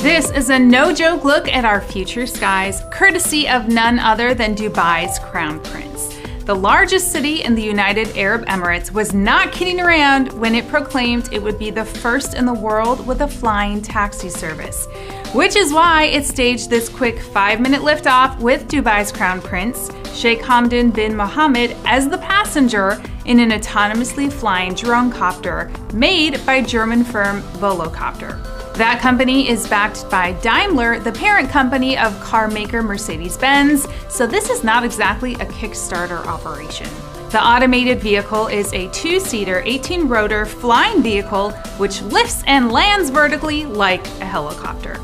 This is a no-joke look at our future skies, courtesy of none other than Dubai's Crown Prince. The largest city in the United Arab Emirates was not kidding around when it proclaimed it would be the first in the world with a flying taxi service, which is why it staged this quick 5-minute liftoff with Dubai's Crown Prince, Sheikh Hamdan bin Mohammed, as the passenger in an autonomously flying drone copter made by German firm Volocopter. That company is backed by Daimler, the parent company of car maker Mercedes-Benz, so this is not exactly a Kickstarter operation. The automated vehicle is a 2-seater, 18-rotor flying vehicle which lifts and lands vertically like a helicopter.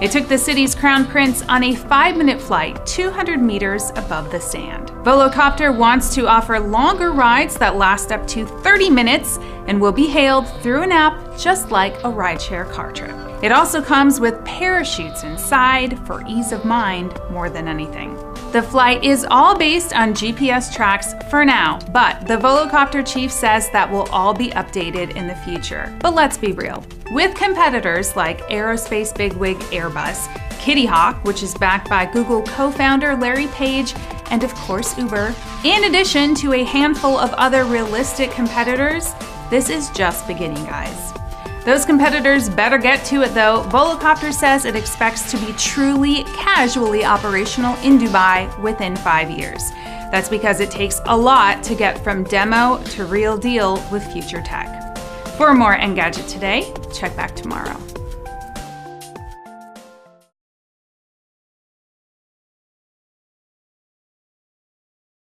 It took the city's Crown Prince on a 5-minute flight 200 meters above the sand. Volocopter wants to offer longer rides that last up to 30 minutes and will be hailed through an app just like a rideshare car trip. It also comes with parachutes inside for ease of mind more than anything. The flight is all based on GPS tracks for now, but the Volocopter chief says that will all be updated in the future. But let's be real. With competitors like aerospace bigwig Airbus, Kitty Hawk, which is backed by Google co-founder Larry Page, and of course Uber, in addition to a handful of other realistic competitors, this is just beginning, guys. Those competitors better get to it though. Volocopter says it expects to be truly casually operational in Dubai within 5 years. That's because it takes a lot to get from demo to real deal with future tech. For more Engadget Today, check back tomorrow.